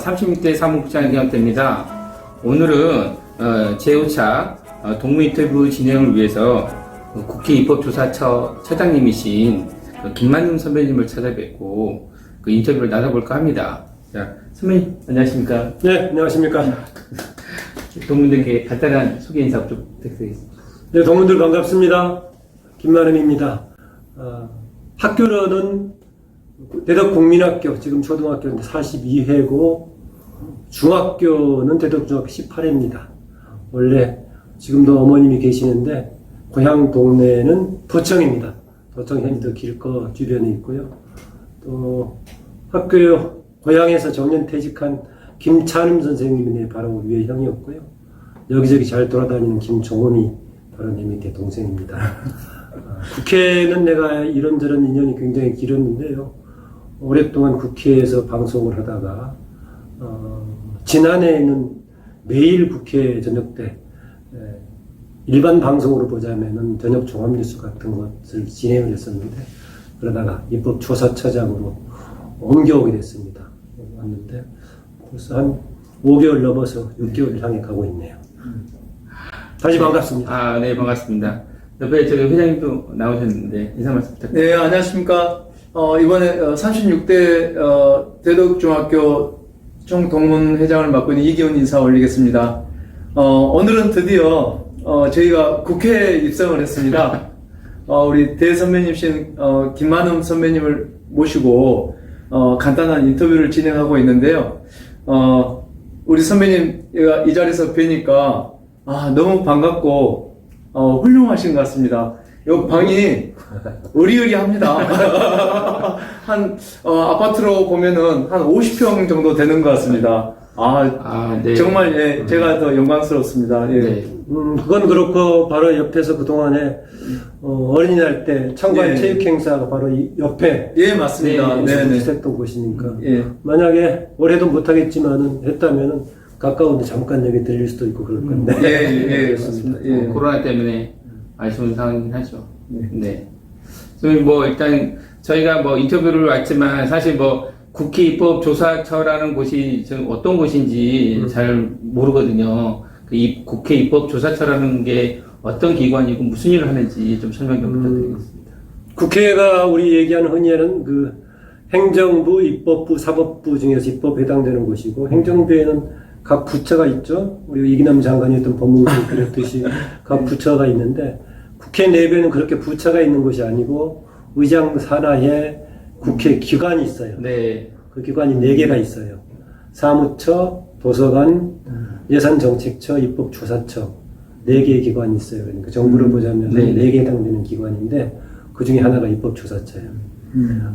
36대 사무국장 김학대입니다. 오늘은 제5차 동무 인터뷰 진행을 위해서 국회 입법조사처 처장님이신 김만능 선배님을 찾아뵙고 그 인터뷰를 나눠볼까 합니다. 자, 선배님 안녕하십니까? 네, 안녕하십니까? 동문들께 간단한 소개 인사 좀 부탁드리겠습니다. 네, 동문들 반갑습니다. 김만음입니다. 학교로는 대덕국민학교, 지금 초등학교인데 42회고, 중학교는 대덕중학교 18회입니다. 원래 지금도 어머님이 계시는데, 고향 동네는 도청입니다. 도청 현지도 길거 주변에 있고요. 또 학교 고향에서 정년 퇴직한 김찬음 선생님이 내 바로 위에 형이었고요. 여기저기 잘 돌아다니는 김종원이 바로 내 밑에 동생입니다. 국회는 내가 이런저런 인연이 굉장히 길었는데요. 오랫동안 국회에서 방송을 하다가 지난해에는 매일 국회 저녁 때 일반 방송으로 보자면은 저녁 종합뉴스 같은 것을 진행을 했었는데 그러다가 입법조사처장으로 옮겨오게 됐습니다. 왔는데 벌써 한 5개월 넘어서 6개월 향해 가고 있네요. 다시 반갑습니다. 네, 반갑습니다. 옆에 저기 회장님도 나오셨는데 인사 말씀 부탁드립니다. 네, 안녕하십니까. 이번에 36대 대덕중학교 총동문회장을 맡고 있는 이기훈 인사 올리겠습니다. 오늘은 드디어 저희가 국회에 입성을 했습니다. 우리 대선배님이신 김만음 선배님을 모시고 간단한 인터뷰를 진행하고 있는데요. 우리 선배님 이 자리에서 뵈니까 너무 반갑고 훌륭하신 것 같습니다. 이 방이 으리으리합니다. 한 아파트로 보면은 한 50평 정도 되는 것 같습니다. 네. 정말 예, 제가 더 영광스럽습니다. 예. 네. 그건 그렇고 바로 옆에서 그 동안에 어린이날 때 참관 예. 체육 행사가 바로 이 옆에 예, 맞습니다. 네, 네. 했던 곳이니까 예. 만약에 올해도 못하겠지만은 했다면은 가까운데 잠깐 여기 들릴 수도 있고 그럴 건데. 예, 맞습니다. 예. 코로나 때문에 아쉬운 상황이긴 하죠. 네. 그럼 뭐 일단 저희가 뭐 인터뷰를 왔지만 사실 뭐 국회 입법조사처라는 곳이 지금 어떤 곳인지 잘 모르거든요. 국회 입법조사처라는 게 어떤 기관이고 무슨 일을 하는지 좀 설명 좀 부탁드리겠습니다. 국회가 우리 얘기하는 흔히 하는 그 행정부, 입법부, 사법부 중에서 입법에 해당되는 곳이고 행정부에는 각 부처가 있죠. 우리 이기남 장관이 했던 법무부에 그랬듯이 각 부처가 있는데 국회 내부에는 그렇게 부처가 있는 것이 아니고 의장 산하에 국회 기관이 있어요. 네. 그 기관이 4개가 있어요. 사무처, 도서관, 예산정책처, 입법조사처 4개의 기관이 있어요. 그러니까 정부를 보자면 네. 4개에 해당되는 기관인데 그 중에 하나가 입법조사처예요.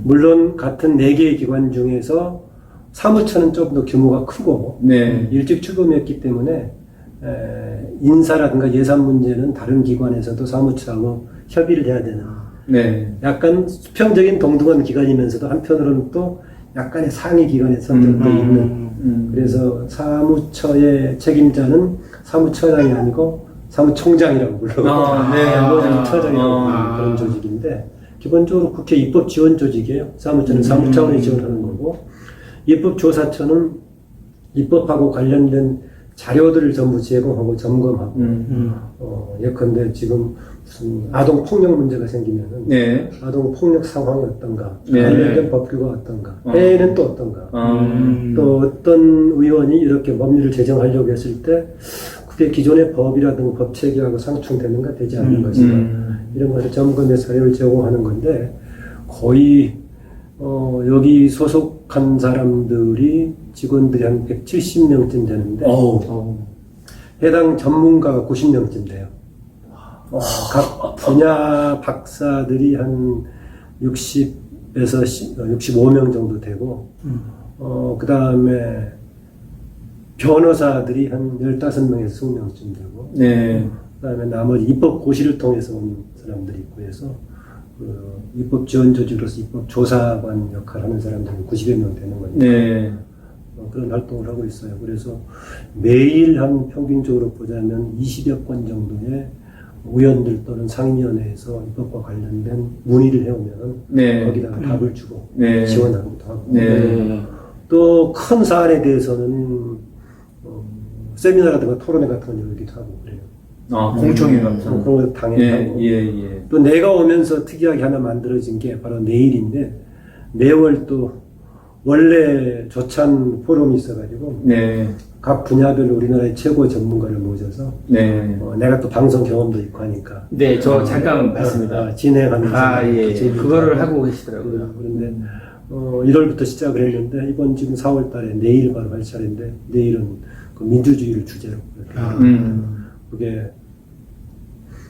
물론 같은 4개의 기관 중에서 사무처는 좀 더 규모가 크고 네. 일찍 출범했기 때문에 인사라든가 예산 문제는 다른 기관에서도 사무처하고 협의를 해야 되는 네. 약간 수평적인 동등한 기관이면서도 한편으로는 또 약간의 상위 기관의 성격도 있는 그래서 사무처의 책임자는 사무처장이 아니고 사무총장이라고 부르고 처장이라고 그런 조직인데 기본적으로 국회 입법 지원 조직이에요. 사무처는 사무차원이 지원하는 거고 입법조사처는 입법하고 관련된 자료들을 전부 제공하고 점검하고 예컨대 지금 무슨 아동폭력 문제가 생기면은 네. 아동폭력 상황이 어떤가 네. 관련된 법규가 어떤가 해외는 또 어떤가 또 어떤 의원이 이렇게 법률을 제정하려고 했을 때 그게 기존의 법이라든가 법 체계하고 상충되는가 되지 않는 것인가 이런 것을 점검해서 자료를 제공하는 건데 거의 여기 소속한 사람들이 직원들이 한 170명쯤 되는데 해당 전문가가 90명쯤 돼요. 각 분야 박사들이 한 60에서 65명 정도 되고 그 다음에 변호사들이 한 15명에서 20명쯤 되고 네. 그 다음에 나머지 입법고시를 통해서 온 사람들이 있고 해서 입법지원조직으로서 입법조사관 역할을 하는 사람들이 90여 명 되는 거니까 네. 그런 활동을 하고 있어요. 그래서 매일 한 평균적으로 보자면 20여 건 정도의 의원들 또는 상임위원회에서 입법과 관련된 문의를 해오면 네. 거기다가 답을 주고 네. 지원하기도 하고 또 큰 사안에 대해서는 세미나라든가 토론회 같은 걸 열기도 하고 그래요. 공청회 같은. 그런 거 당연히 예, 하고. 예. 또 내가 오면서 특이하게 하나 만들어진 게 바로 내일인데 매월 또 원래 조찬 포럼이 있어가지고 네. 각 분야별로 우리나라의 최고 전문가를 모셔서 네. 내가 또 방송 경험도 있고 하니까 네, 저 잠깐 봤습니다. 진행하면서 예. 재미있게 그거를 하고. 하고 계시더라고요. 그런데 1월부터 시작을 했는데 이번 지금 4월 달에 내일 바로 할 차례인데 내일은 그 민주주의를 주제로 이렇게 그게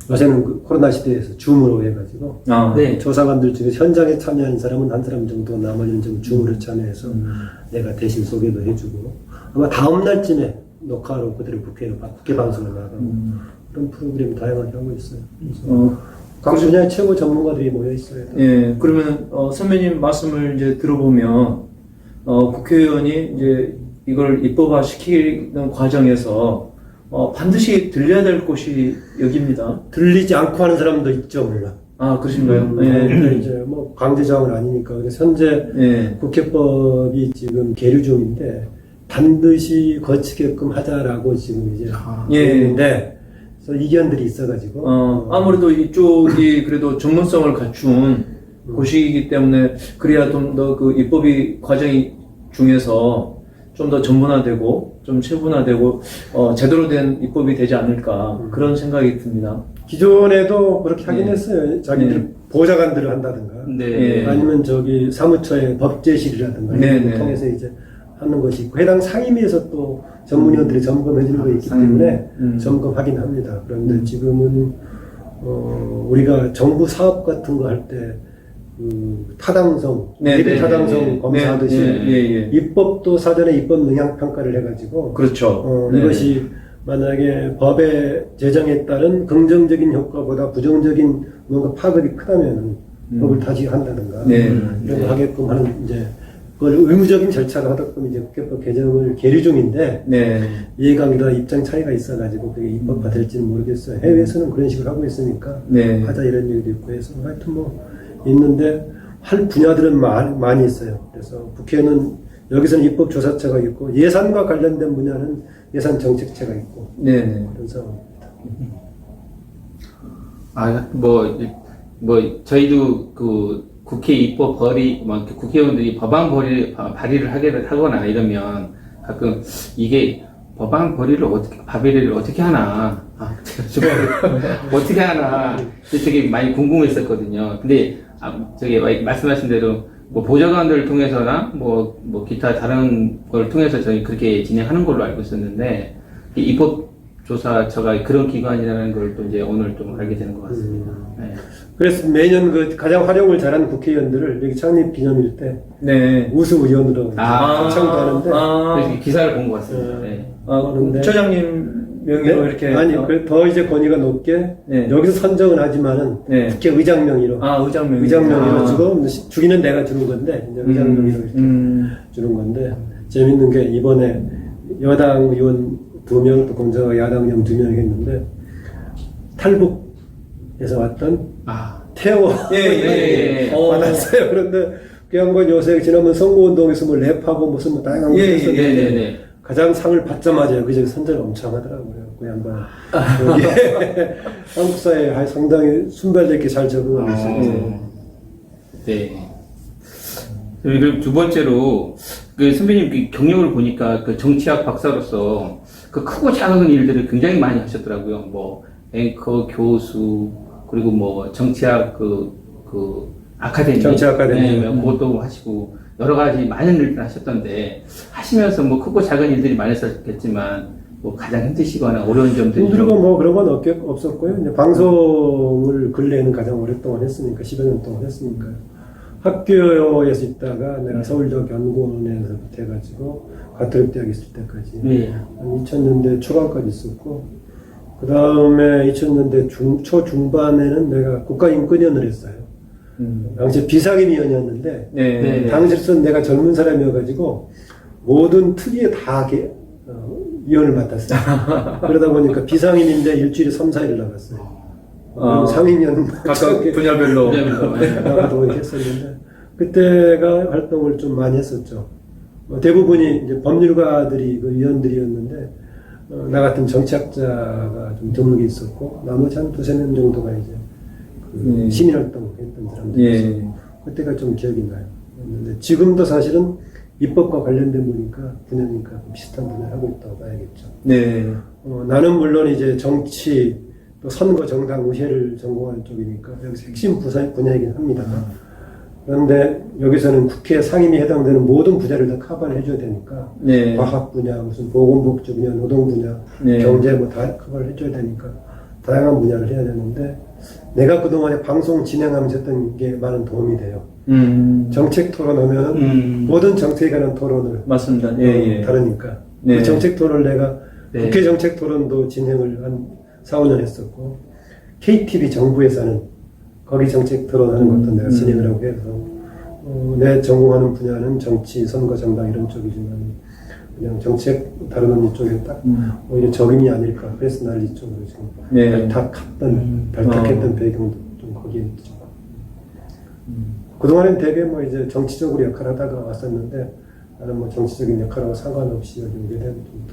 요새는 그 코로나 시대에서 줌으로 해가지고 네. 조사관들 중에 현장에 참여하는 사람은 한 사람 정도 나머지는 좀 줌으로 참여해서 내가 대신 소개도 해주고 아마 다음 날쯤에 녹화로 그대로 국회 방송을 나가고 그런 프로그램 다양하게 하고 있어요. 각 분야의 최고 전문가들이 모여 있어요. 예, 그러면 선배님 말씀을 이제 들어보면 국회의원이 이제 이걸 입법화 시키는 과정에서 반드시 들려야 될 곳이 여기입니다. 들리지 않고 하는 사람도 있죠, 물론. 그러신가요? 근데 이제 뭐 강제장은 아니니까. 그래서 현재 예. 국회법이 지금 계류 중인데 반드시 거치게끔 하자라고 지금 이제 했는데 그래서 이견들이 있어가지고 아무래도 이쪽이 그래도 전문성을 갖춘 곳이기 때문에 그래야 좀 더 그 입법이 과정이 중에서 좀 더 전문화되고 좀 체분화되고 제대로 된 입법이 되지 않을까 그런 생각이 듭니다. 기존에도 그렇게 하긴 했어요. 자기들 네. 보좌관들을 한다든가 네. 아니면 저기 사무처의 법제실이라든가 이런 걸 통해서 이제 하는 것이 있고 해당 상임위에서 또 전문위원들이 점검해 주는 거 있기 때문에 점검하긴 합니다. 그런데 지금은 우리가 정부 사업 같은 거 할 때 타당성, 예비 타당성 검사하듯이 입법도 사전에 입법 영향 평가를 해가지고 그렇죠. 이것이 만약에 법의 제정에 따른 긍정적인 효과보다 부정적인 뭔가 파급이 크다면 법을 다시 한다든가 이런 거 하게끔 하는 이제 그걸 의무적인 절차를 하다 보면 이제 국회법 개정을 계류 중인데 이해관계다 입장 차이가 있어가지고 그게 입법화 될지는 모르겠어요. 해외에서는 그런 식으로 하고 있으니까 하자 이런 얘기도 있고 해서 하여튼 뭐 있는데 할 분야들은 많이 있어요. 그래서 국회는 여기서는 입법조사처가 있고 예산과 관련된 분야는 예산정책처가 있고 그런 상황입니다. 저희도 그 국회 입법 국회의원들이 법안 발의를 하거나 이러면 가끔 이게 법안 발의를 어떻게 하나, 어떻게 하나, 되게 많이 궁금했었거든요. 근데, 저기, 말씀하신 대로, 뭐, 보좌관들을 통해서나, 기타 다른 걸 통해서 저희 그렇게 진행하는 걸로 알고 있었는데, 이 입법조사처가 그런 기관이라는 걸 또 이제 오늘 좀 알게 되는 것 같습니다. 네. 그래서 매년 그 가장 활용을 잘하는 국회의원들을 여기 창립 기념일 때 우수의원으로 초청도 하는데 그래서 기사를 본 것 같습니다. 처장님 명의로 이렇게 더 이제 권위가 높게 여기서 선정은 하지만은 국회 의장 명의로 의장 명의로 주고 주기는 내가 주는 건데 이제 의장 명의로 이렇게 주는 건데 재밌는 게 이번에 여당 의원 2명 또 공정하게 야당 의원 2명 했는데 탈북에서 왔던 태호 받았어요. 그런데 그 양반 요새 지난번 선거운동에서 뭐 랩하고 무슨 뭐 다양한 거 했었는데 가장 상을 받자마자 여기저기 선전을 엄청 하더라고요. 그 양반 한국 사회에 상당히 순발되게 잘 적응하고 있어요. 네. 그리고 두 번째로 그 선배님 그 경력을 보니까 그 정치학 박사로서 그 크고 작은 일들을 굉장히 많이 하셨더라고요. 뭐 앵커, 교수, 그리고 뭐 정치학 아카데미, 정치 아카데미, 그것도 하시고 여러 가지 많은 일들을 하셨던데 하시면서 뭐 크고 작은 일들이 많으셨겠지만 뭐 가장 힘드시거나 어려운 점들이 힘들고 뭐 그런 건 없었고요. 이제 방송을 근래에는 가장 오랫동안 했으니까 10여 년 동안 했으니까요. 학교에서 있다가 내가 서울대 연구원에서부터 해가지고 가톨릭대학에 있을 때까지 한 2000년대 초반까지 있었고 그 다음에 2000년대 초중반에는 내가 국가인권위원을 했어요. 당시 비상임위원이었는데 당시로서는 내가 젊은 사람이어가지고 모든 특위에 다 위원을 맡았어요. 그러다 보니까 비상임인데 일주일에 3, 4일 나갔어요. 상임위원 각각 분야별로 나가도 했었는데 그때가 활동을 좀 많이 했었죠. 대부분이 이제 법률가들이 그 위원들이었는데 나 같은 정치학자가 좀 드물게 있었고 나머지 한 두세 명 정도가 이제 그 시민활동 했던 사람들이어서 그때가 좀 기억이 나요. 근데 지금도 사실은 입법과 관련된 분야니까 비슷한 분야를 하고 있다고 봐야겠죠. 네. 나는 물론 이제 정치 또 선거 정당 의회를 전공하는 쪽이니까 여기서 핵심 분야이긴 합니다. 그런데 여기서는 국회 상임위에 해당되는 모든 분야를 다 커버를 해줘야 되니까 네. 과학 분야, 무슨 보건복지 분야, 노동 분야, 네. 경제 뭐 다 커버를 해줘야 되니까 다양한 분야를 해야 되는데 내가 그동안에 방송 진행하면서 했던 게 많은 도움이 돼요. 정책 토론하면 모든 정책에 관한 토론을 맞습니다. 예, 예. 다르니까 네. 그 정책 토론을 내가 네. 국회 정책 토론도 진행을 한 4, 5년 했었고 KTV 정부에서 하는 거기 정책 토론하는 것도 내가 진행을 하고 해서 내 전공하는 분야는 정치, 선거, 정당 이런 쪽이지만 그냥 정책 다루는 이쪽에 딱 오히려 적임이 아닐까. 그래서 날 이쪽으로 지금 네. 발탁했던 배경도 좀 거기에 있죠. 그동안엔 되게 뭐 이제 정치적으로 역할을 하다가 왔었는데 나는 뭐 정치적인 역할하고 상관없이 여기 오게 되면 좀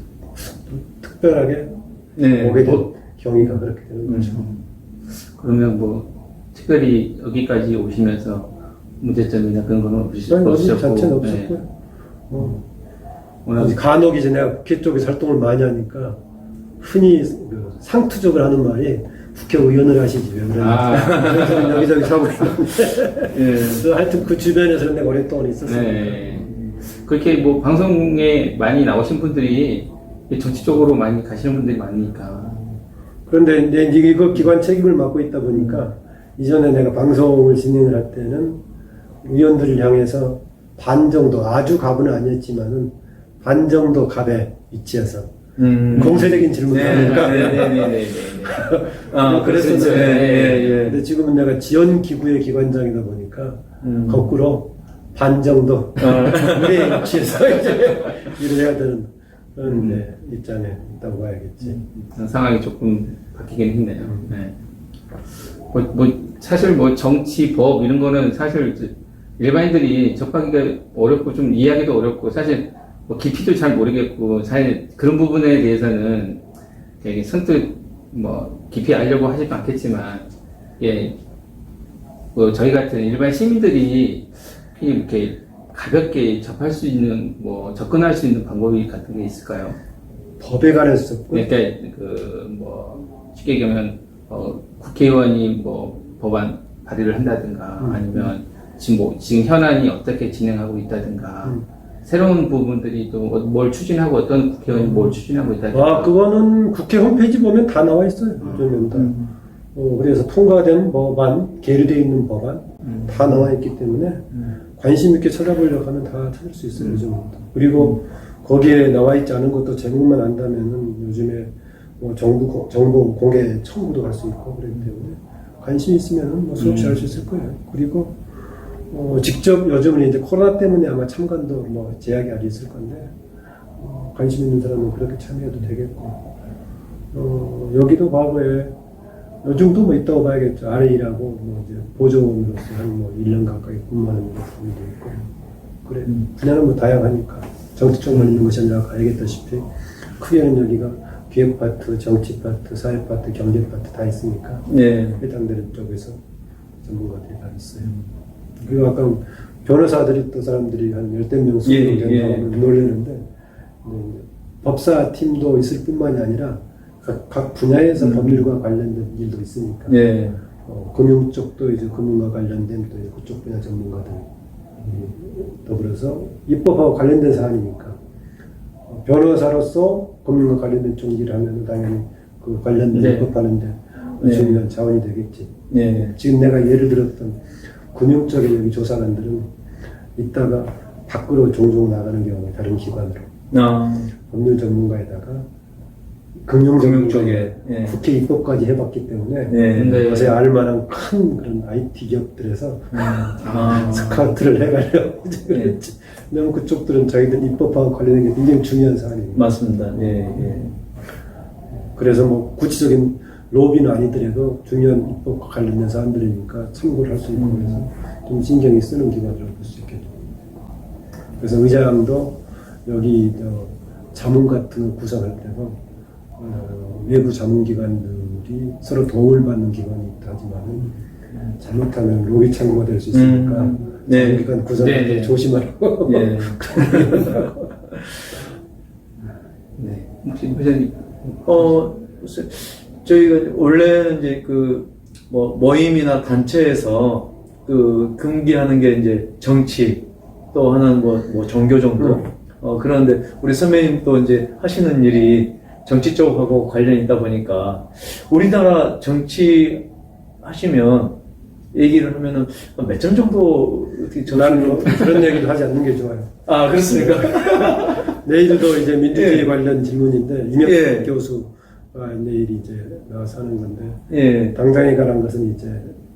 특별하게 네. 오게 된 경위가 그렇게 되는 거죠. 그러면 뭐 특별히 여기까지 오시면서 문제점이나 그런 거는 문제 없으셨고 자체는 네. 없었고요. 워낙 간혹 이제 내가 국회 쪽에서 활동을 많이 하니까 흔히 그 상투적을 하는 말이 국회의원을 하시지 왜 그러냐. 여기저기 하고 있는데 예. 하여튼 그 주변에서는 내가 오랫동안 있었어요. 네. 그렇게 뭐 방송에 많이 나오신 분들이 정치 쪽으로 많이 가시는 분들이 많으니까. 그런데 이제 이거 기관 책임을 맡고 있다 보니까 이전에 내가 방송을 진행을 할 때는 위원들을 향해서 반 정도 아주 갑은 아니었지만은 반 정도 갑의 위치에서 공세적인 질문을 하니까 네네네네. 아, 그랬었는데 예. 근데 지금은 내가 지원기구의 기관장이다 보니까 거꾸로 반 정도 우리의 위치에서 이제 일을 해야 되는 그런 입장에 있다고 봐야겠지. 상황이 조금 바뀌긴 했네요. 네. 사실 뭐 정치, 법 이런 거는 사실 이제 일반인들이 접하기가 어렵고 좀 이해하기도 어렵고 사실 뭐 깊이도 잘 모르겠고 사실 그런 부분에 대해서는 되게 선뜻 뭐 깊이 알려고 하지도 않겠지만 예, 뭐 저희 같은 일반 시민들이 이렇게 가볍게 접할 수 있는 뭐 접근할 수 있는 방법이 같은 게 있을까요? 법에 관해서 그러니까 그 뭐 쉽게 얘기하면 국회의원이 뭐 법안 발의를 한다든가 아니면 지금 현안이 어떻게 진행하고 있다든가 새로운 부분들이 또 뭘 추진하고 어떤 국회의원이 뭘 추진하고 있다든가. 그거는 국회 홈페이지 보면 다 나와 있어요. 요즘은 다. 그래서 통과된 법안, 계류되어 있는 법안 다 나와 있기 때문에 관심 있게 찾아보려고 하면 다 찾을 수 있어요. 요즘은. 그리고 거기에 나와 있지 않은 것도 제목만 안다면은 요즘에 뭐 정보 공개 청구도 할 수 있고 그렇기 때문에 관심 있으면은 뭐 수없이 할 수 있을 거예요. 그리고 직접 요즘은 이제 코로나 때문에 아마 참관도 뭐 제약이 아직 있을 건데 관심 있는 사람은 그렇게 참여해도 되겠고 여기도 과거에 요즘도 뭐 있다고 봐야겠죠. RA라고 뭐 이제 보조원으로서 한 뭐 1년 가까이 근무하는 분도 있고 그래 분야는 뭐 다양하니까 정치 쪽만 있는 것이 아니라 알겠다시피 크게는 여기가 기획 파트, 정치 파트, 사회 파트, 경제 파트 다 있으니까 해당되는 쪽에서 전문가들이 다 있어요. 그리고 아까 변호사들이 또 사람들이 한 10명, 20명 정도 놀리는데 법사 팀도 있을 뿐만이 아니라 각 분야에서 법률과 관련된 일도 있으니까 금융 쪽도 이제 금융과 관련된 또 그쪽 분야 전문가들 더불어서 입법하고 관련된 사안이니까 변호사로서 금융과 관련된 쪽 일을 하면 당연히 그 관련된 입법하는데 중요한 자원이 되겠지. 지금 내가 예를 들었던 금융 쪽의 여기 조사관들은 이따가 밖으로 종종 나가는 경우에 다른 기관으로 법률 전문가에다가 금융 쪽에 국회 입법까지 해봤기 때문에 요새 알만한 큰 그런 IT 기업들에서 스카우트를 해가려고 그랬지. 왜냐면 그쪽들은 자기들 입법하고 관련된 게 굉장히 중요한 사안입니다. 맞습니다. 그래서 뭐 구체적인 로비는 아니더라도 중요한 입법과 관련된 사안들이니까 참고를 할 수 있고 그래서 좀 신경이 쓰는 기관이라고 볼 수 있겠죠. 그래서 의장도 여기 자문 같은 거 구성할 때도 외부 자문기관들이 서로 도움을 받는 기관이 있다 하지만은 잘못하면 로비 창구가 될 수 있으니까 네. 자문기관 구성할 때 조심하라고. 예. 네. 혹시 회장님? 글쎄, 저희가 원래는 이제 모임이나 단체에서 금기하는 게 이제 정치, 또 하나는 종교 정도. 그런데 우리 선배님 또 이제 하시는 일이 정치 쪽하고 관련이 있다 보니까 우리나라 정치 하시면 얘기를 하면은 몇 점 정도 어떻게 나는 그런 얘기도 하지 않는 게 좋아요. 아, 그렇습니까? 내일도 이제 민주주의 예. 관련 질문인데 이명박 예. 교수가 내일 이제 나와서 하는 건데 예. 당장에 관한 것은 이제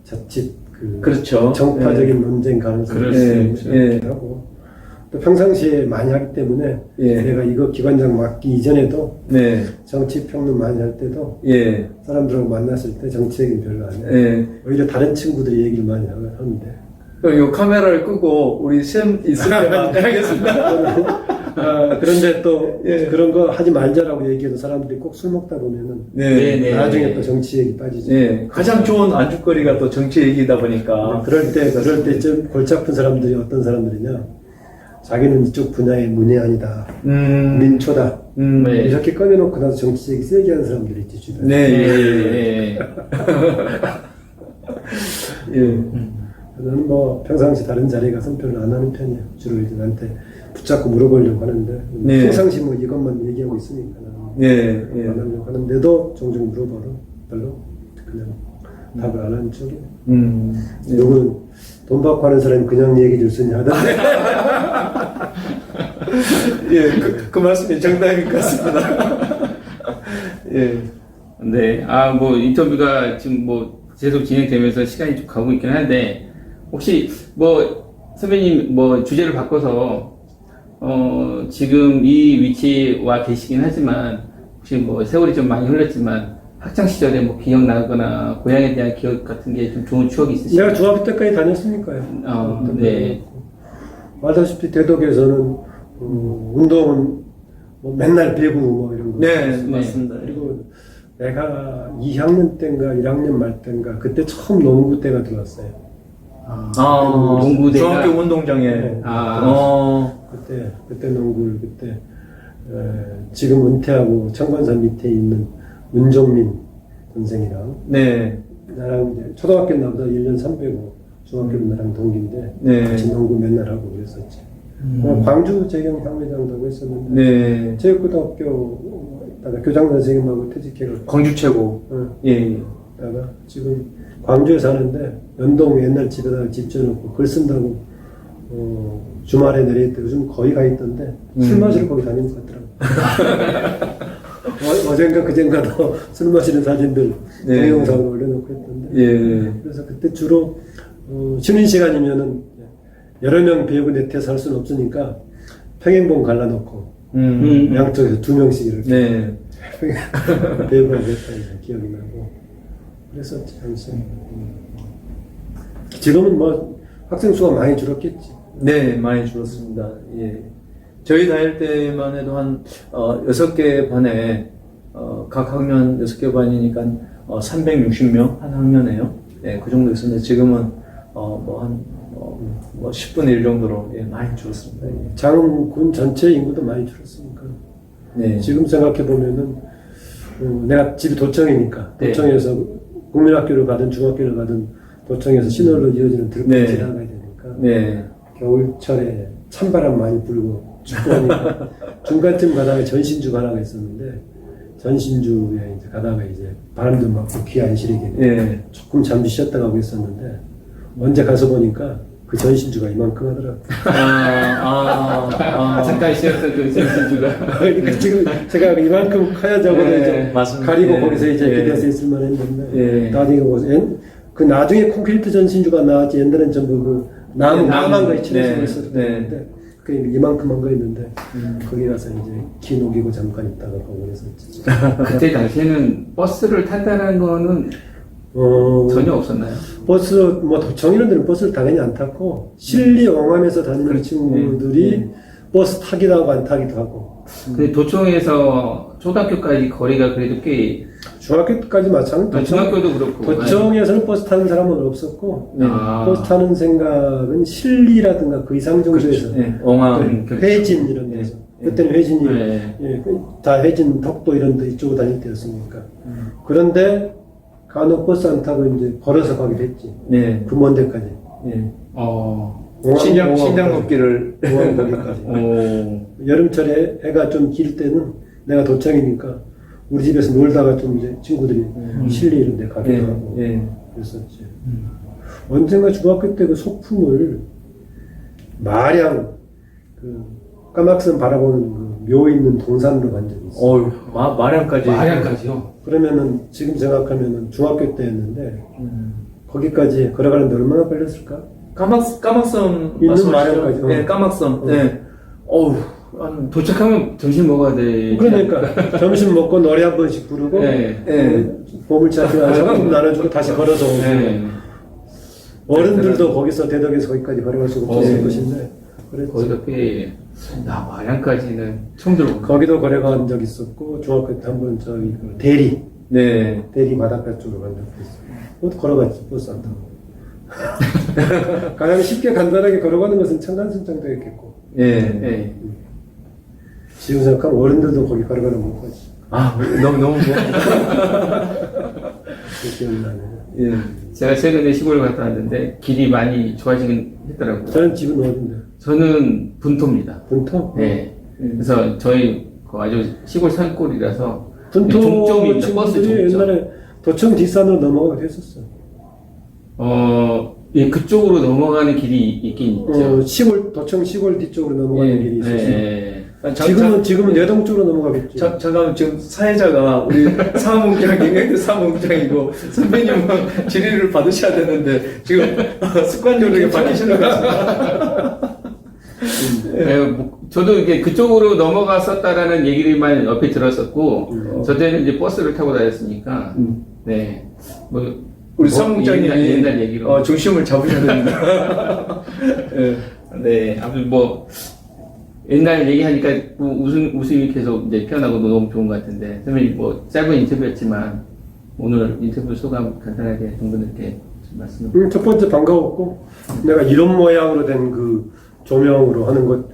자칫 그렇죠. 정파적인 논쟁 가능성이 그럴 수 있고 예. 하고 또 평상시에 많이 하기 때문에 예. 내가 이거 기관장 맡기 이전에도 네. 정치 평론 많이 할 때도 예. 사람들하고 만났을 때 정치 얘기는 별로 안 해요. 예. 오히려 다른 친구들이 얘기를 많이 하는데 그럼 요 카메라를 끄고 우리 쌤 있을 때만 하겠습니다. 그런데 또 예. 그런 거 하지 말자라고 얘기해도 사람들이 꼭 술 먹다 보면은 네. 나중에 또 정치 얘기 빠지죠. 예. 가장 좋은 안주거리가 또 정치 얘기다 보니까. 그럴 때 좀 골치 아픈 사람들이 어떤 사람들이냐. 자기는 이쪽 분야의 문외한이다. 민초다. 네. 이렇게 꺼내놓고 나서 정치 얘기 세게 하는 사람들이 있지, 주변에. 네. 예. 저는 평상시 다른 자리에 가서 별로 안 하는 편이에요. 주로 이제 나한테 붙잡고 물어보려고 하는데. 네. 평상시 이것만 얘기하고 있으니까. 예. 안 하려고 하는데도 종종 물어봐도 별로 그냥 답을 안 하는 쪽이에요. 누구는 돈 받고 하는 사람이 그냥 얘기 줄 수 있냐 하던데. 예. 그 말씀이 정답인 것 같습니다. 예. 네. 인터뷰가 지금 계속 진행되면서 시간이 좀 가고 있긴 한데, 혹시 선배님 주제를 바꿔서, 지금 이 위치에 계시긴 하지만, 혹시 세월이 좀 많이 흘렀지만, 학창시절에 기억나거나, 고향에 대한 기억 같은 게 좀 좋은 추억이 있으신가요? 내가 중학교 때까지 다녔으니까요. 네. 알다시피 대덕에서는 운동은 맨날 배구 이런 거. 네, 맞습니다. 그리고 내가 2학년 때인가 1학년 말 때인가 그때 처음 농구 때가 들어왔어요. 농구대가? 중학교 운동장에. 네. 그때 농구를 지금 은퇴하고 청관산 밑에 있는 문종민 선생이랑 네. 나랑 이제 초등학교 나보다 1년 선배고 중학교는 나랑 동기인데 네. 같이 농구 맨날 하고 그랬었지. 광주 재경 향회장도 하고 있었는데 네. 체육고등학교 있다가 교장 선생님하고 퇴직해가지고 광주 최고. 예. 있다가 지금 광주에 사는데 연동 옛날 집에다가 집 지어놓고 글 쓴다고 주말에 내려있대. 요즘 거의 가 있던데 술 마시러 거기 다니는 것 같더라고. 어젠가 그젠가도 술 마시는 사진들 네. 동영상으로 올려놓고 했던데. 예. 그래서 그때 주로 쉬는 시간이면은 여러 명 배우고 네트에서 할 수는 없으니까 평행봉 갈라놓고 양쪽에서 2명씩 이렇게 네. 배우가 됐다는 기억이 나고 그랬었지 당시. 지금은 학생 수가 많이 줄었겠지. 네, 많이 줄었습니다. 예. 저희 다닐 때만 해도 한 6개 반에 각 학년 6개 반이니까 360명 한 학년에요. 예, 그 정도 있었는데 지금은 10분의 1 정도로 많이 줄었습니다. 예. 장군 전체 인구도 많이 줄었으니까. 네. 지금 생각해 보면은 내가 집이 도청이니까 네. 도청에서 국민학교를 가든 중학교를 가든 도청에서 신월로 이어지는 들판을 네. 지나가야 되니까 네. 겨울철에 찬바람 많이 불고 춥고 중간쯤 가다가 전신주 가다가 있었는데 전신주에 이제 가다가 이제 바람도 맞고 귀 안 시리게 예. 조금 잠시 쉬었다 가고 있었는데 언제 가서 보니까 그 전신주가 이만큼 하더라고요. 잠깐 쉬었던 그 전신주가. 그러니까 지금 제가 이만큼 커야 적어도 네, 이제 맞습니다. 가리고 예, 거기서 이제 예. 기대서 있을 만 했는데 예. 나중에 보세요. 그 나중에 콘크리트 전신주가 나왔지. 옛날엔 전부 그 나무 네, 나만 거에 네, 칠해서 있었는데 네. 그게 이만큼 한 거 있는데 거기 가서 이제 기 녹이고 잠깐 있다가 거기 그랬었지. 그때 당시에는 버스를 탄다는 거는 전혀 없었나요? 버스 도청 이런 데는 버스를 당연히 안 탔고 실리 영암에서 다니는 그렇지. 친구들이 버스 타기도 하고 안 타기도 하고. 근데 도청에서 초등학교까지 거리가 그래도 꽤 중학교까지 마찬가지. 중학교도 그렇고 도청에서는 버스 타는 사람은 없었고, 네. 버스 타는 생각은 실리라든가 그 이상 정도에서. 네. 엉암. 그 회진 이런 데서. 그때는 회진이, 네. 예, 다 회진, 덕도 이런 데 이쪽으로 다닐 때였으니까. 그런데 간혹 버스 안 타고 이제 걸어서 가기도 했지. 네. 그 먼 데까지. 네. 공항 신장 걷기를. 공항 거기까지. 여름철에 해가 좀 길 때는 내가 도청이니까 우리 집에서 놀다가 좀 이제 친구들이 실리 이런 데 가기도 예, 하고 예. 그랬었지. 언젠가 중학교 때 그 소풍을 마량 그 까막선 바라보는 그 묘 있는 동산으로 간 적이 있어. 어휴, 마량까지. 마량까지요? 그러면은 지금 생각하면은 중학교 때였는데 거기까지 걸어가는데 얼마나 걸렸을까? 까막섬 있는 말씀하시죠? 마량까지. 네, 까막섬. 네. 어우, 도착하면 점심 먹어야 돼. 그러니까 점심 먹고 노래 한 번씩 부르고 네. 보물찾기나 상품 나눠주고 다시 걸어서 오고 네. 어른들도 거기서 대덕에서 거기까지 걸어갈 수가 없었을 것인데 그랬지. 거기가 꽤 마량까지는 처음 들어본 거. 거기도 걸어간 적 있었고 중학교 때 한 번 저기 그 대리 네. 바닷가 쪽으로 간 적도 있어. 그것도 걸어갔지 버스 안 타고. 가장 쉽게 간단하게 걸어가는 것은 청간순장도였겠고 예. 네. 지금 생각하면 어른들도 거기 걸어가는 못 가지. 아, 너무 그 기억나네. 예. 제가 최근에 시골 갔다 왔는데 길이 많이 좋아지긴 했더라고요. 저는 집은 어딘데? 저는 분토입니다. 분토? 네. 그래서 저희 그 아주 시골 산골이라서 분토 종점입니다. 버스 친구들이 종점. 옛날에 도청 뒷산으로 넘어가기도 했었어. 예, 그쪽으로 넘어가는 길이 있긴 있죠. 도청 시골 뒤쪽으로 넘어가는 길이 있었어. 예. 지금은 내동 쪽으로 넘어가겠지. 잠깐만, 지금 사회자가 우리 사무국장이 사무국장이고 선배님은 질의를 받으셔야 되는데 지금 습관적으로 이렇게 바뀌시는 것 같습니다. 저도 이게 그쪽으로 넘어갔었다라는 얘기를만 옆에 들었었고, 저 때는 이제 버스를 타고 다녔으니까, 네. 우리 사무국장님이 옛날 얘기로. 중심을 잡으셔야 됩니다. 네. 아무튼 옛날 얘기하니까 웃음이 계속 이제 피어나고 너무 좋은 것 같은데, 선배님 짧은 인터뷰였지만, 오늘 인터뷰 소감 간단하게 동분들께 좀 말씀을. 첫 번째 반가웠고, 내가 이런 모양으로 된 그 조명으로 하는 것,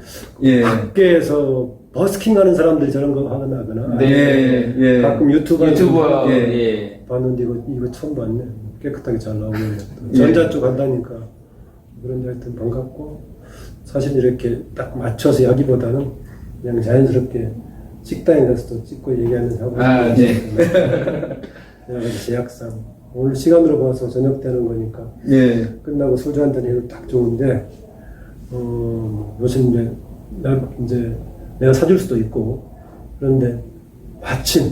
예. 밖에서 버스킹 하는 사람들이 저런 거 하거나, 네, 예. 가끔 유튜브에서 예. 봤는데 이거 처음 봤네. 깨끗하게 잘 나오는 것도. 예. 전자 쪽 한다니까. 그런데 하여튼 반갑고, 사실 이렇게 딱 맞춰서 하기보다는 그냥 자연스럽게 식당에 가서도 찍고 얘기하는 하고. 네. 내가 제약상. 오늘 시간으로 봐서 저녁 되는 거니까. 예. 끝나고 소주 한잔 해도 딱 좋은데, 요즘 이제 내가 사줄 수도 있고, 그런데 마침,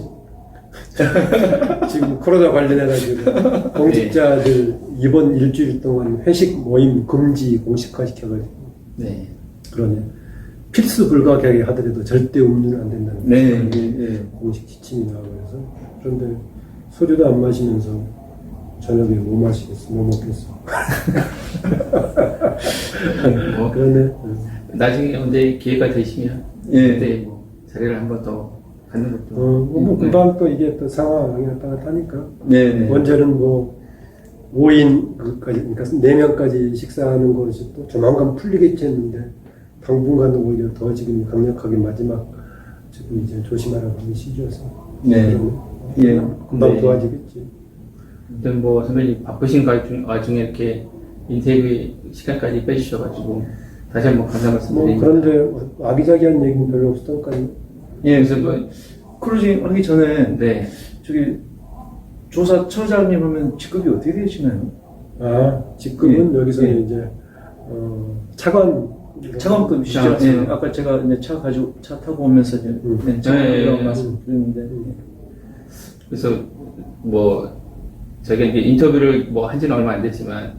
지금 코로나 관련해가지고, 공직자들 이번 일주일 동안 회식 모임 금지 공식화 시켜가지고, 네. 그러네. 필수 불가하게 하더라도 절대 음주는 안 된다는 네. 공식 지침이 나오고 그래서. 그런데 소주도 안 마시면서 저녁에 뭐 마시겠어, 뭐 먹겠어. 그러네. 나중에 언제 기회가 되시면 예. 그때 자리를 한 번 더 갖는 것도 금방 또 이게 또 상황이 왔다 갔다 하니까. 네. 먼저는 5인까지, 그러니까 4명까지 식사하는 것이 또 조만간 풀리겠지 했는데, 당분간은 오히려 더 지금 강력하게 마지막, 지금 이제 조심하라고 하는 시기여서. 네. 예. 금방 네. 좋아지겠지. 아무튼 선배님 바쁘신 와중에 이렇게 인터뷰 시간까지 빼주셔가지고 다시 한번 감사 말씀드립니다. 그런데 아기자기한 얘기는 별로 없었던까요? 예. 그래서 크루징 하기 전에 네. 저기 조사처장님 하면 직급이 어떻게 되시나요? 직급은 여기서 예. 이제, 차관급이시죠? 예. 아까 제가 이제 차 타고 오면서 이제 차관이라고 말씀드렸는데. 그래서 저희가 이제 인터뷰를 한지는 얼마 안 됐지만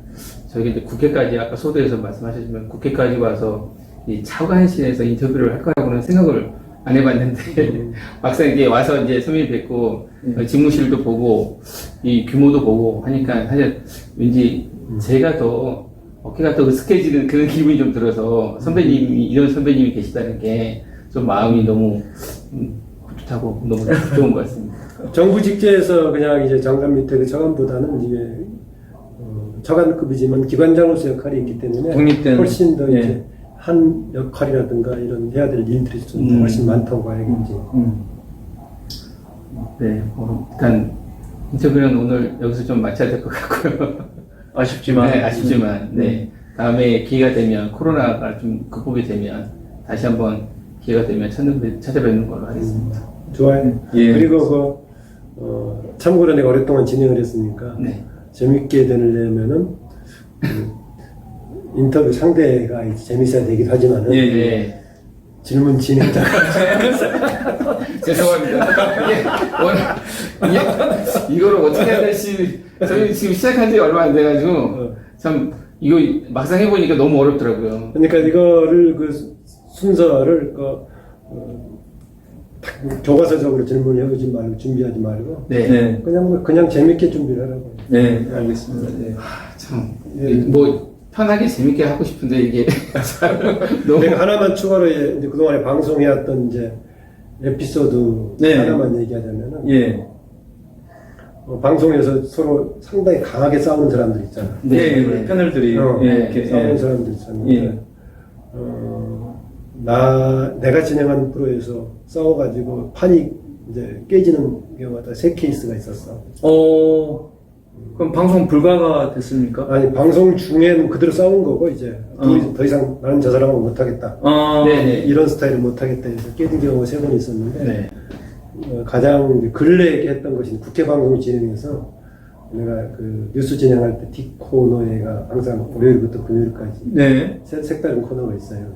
저희가 이제 국회까지 아까 소도에서 말씀하셨지만 국회까지 와서 이 차관실에서 인터뷰를 할 거라고는 생각을 안 해봤는데 막상 이제 와서 이제 선배님 뵙고 집무실도 보고 이 규모도 보고 하니까 사실 왠지 제가 더 어깨가 또 스케줄은 그런 기분이 좀 들어서 선배님이 이런 선배님이 계시다는 게 좀 마음이 너무 뿌듯하고 너무 좋은 것 같습니다. 정부 직제에서 그냥 이제 장관 밑에 그 차관보다는 이제 차관급이지만 기관장으로서 역할이 있기 때문에 독립된, 훨씬 더 예. 이제 한 역할이라든가 이런 해야 될 일들이 좀 훨씬 많다고 봐야겠지. 네, 일단 인터뷰는 오늘 여기서 좀 마쳐야 될 것 같고요. 아쉽지만. 네, 아쉽지만, 네. 다음에 기회가 되면, 코로나가 좀 극복이 되면, 다시 한번 기회가 되면 찾아뵙는 걸로 하겠습니다. 좋아요. 예. 그리고 참고로 내가 오랫동안 진행을 했으니까 네. 재밌게 되려면은 인터뷰 상대가 이제 재밌어야 되긴 하지만은 예, 네. 질문 진행자가 죄송합니다. 이거를 어떻게 해야 될지, 저희 지금 시작한 지 얼마 안 돼가지고, 참, 이거 막상 해보니까 너무 어렵더라고요. 그러니까 이거를 그 순서를 교과서적으로 질문을 해오지 말고 준비하지 말고 네. 네. 그냥 재밌게 준비를 하라고. 네, 알겠습니다. 네. 참, 예. 뭐, 편하게 재밌게 하고 싶은데, 이게, 너무. 내가 하나만 추가로 이제 그동안에 방송해왔던 이제 에피소드 네. 하나만 얘기하자면은 예. 방송에서 서로 상당히 강하게 싸우는 사람들 있잖아. 네, 예, 네. 우리 패널들이. 어, 예, 이렇게. 싸우는 예. 사람들 있었는데 예. 내가 진행한 프로에서 싸워가지고 판이 이제 깨지는 경우가 3케이스가 있었어. 그럼 방송 불가가 됐습니까? 아니 방송 중에는 그대로 싸운 거고 이제 둘이 더 이상 나는 저 사람은 못하겠다. 네네. 이런 스타일은 못하겠다 해서 깨진 경우가 3번 있었는데 네. 가장 이제 근래에 했던 것이 국회 방송 진행에서 내가 그 뉴스 진행할 때 뒷코너에가 항상 월요일부터 금요일까지 네. 색다른 코너가 있어요.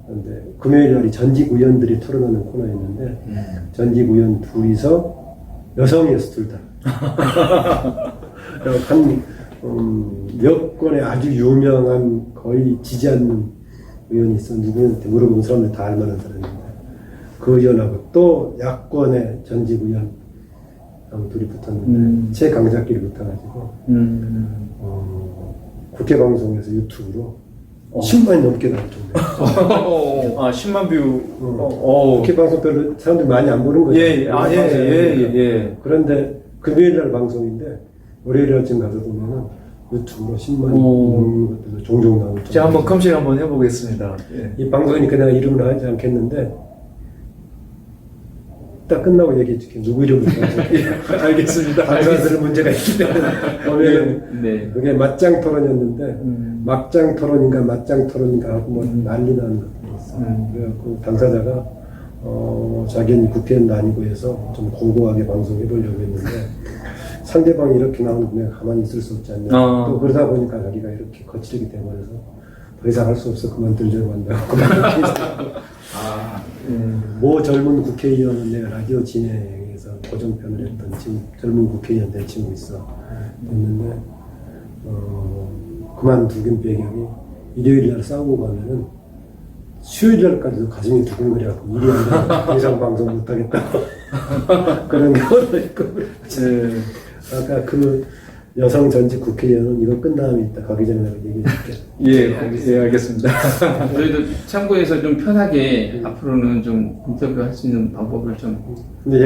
그런데 금요일 날이 전직 의원들이 토론하는 코너였는데 전직 의원 둘이서 여성이었어 둘 다. 몇 건의 아주 유명한 거의 지지 않는 의원이 있어. 누구한테 물어보면 사람들 다 알만한 사람인데 그 의원하고 또 야권의 전직 의원 하고 둘이 붙었는데 최강자끼리 붙어가지고 국회 방송에서 유튜브로 10만이 넘게 나올 정도. 10만 뷰. 국회 방송 별로 사람들이 많이 안 보는 거죠. 예. 그런데 금요일 날 방송인데 월요일 아침 가서 보면은 유튜브로 10만 오. 넘는 것들도 종종 나올 정도. 제가 한번 검색 한번 해보겠습니다. 예. 이 방송이니까 내가 이름을 하지 않겠는데 딱 끝나고 얘기해 줄게. 누구 이름을 예, 알겠습니다. 방송들은 문제가 있기 때문에 보면은 네. 그게 맞짱 토론이었는데 막장 토론인가 맞짱 토론인가 하고 뭐 난리 나는 것들이 있어. 그래갖고 당사자가 자기는 국회의원도 아니고 해서 좀 고고하게 방송해 보려고 했는데 상대방이 이렇게 나오는데 내가 가만히 있을 수 없지 않냐. 또 그러다 보니까 자기가 이렇게 거칠게 돼버려서 더 이상 할 수 없어 그만두려고 한다고. 모 젊은 국회의원은 내가 라디오 진행에서 고정편을 했던 지금 젊은 국회의원 내 친구 있어. 했는데 그만두긴 배경이 일요일 날 싸우고 가면은 수요일 날까지도 가슴이 두근거려갖고 일이 안 되면 더 이상 방송 못하겠다. 그런 경우도 있고. 아까 그 여성 전직 국회의원은 이거 끝나면 이따 가기 전에 내가 얘기해 줄게. 예, 알겠습니다. 저희도 참고해서 좀 편하게 앞으로는 좀 인터뷰 할 수 있는 방법을 좀. 근데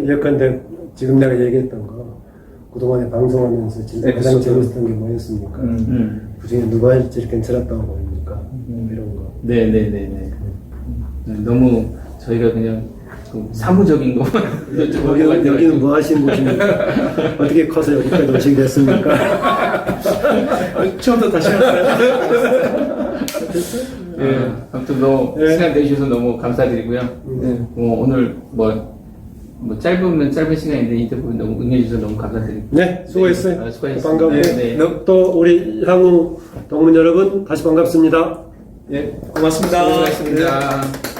예컨대 지금 내가 얘기했던 거 그동안에 방송하면서 진짜 가장 재밌었던 게 뭐였습니까? 그 중에 누가 제일 괜찮았다고 보입니까? 이런 거. 네네네네. 너무 저희가 그냥 그 사무적인 것만 여기는 뭐 하신 곳입니까? 어떻게 커서 여기까지 오시게 됐습니까? 처음부터 다시 할까요? 예, 아무튼 시간 내주셔서 너무 감사드리고요. 오늘 짧은 시간인데 인터뷰 너무 응해주셔서 너무 감사드립니다. 네, 수고했어요. 수고했습니다. 반가워요. 네. 또 우리 향후 동문 여러분 다시 반갑습니다. 예, 고맙습니다. 수고하셨습니다.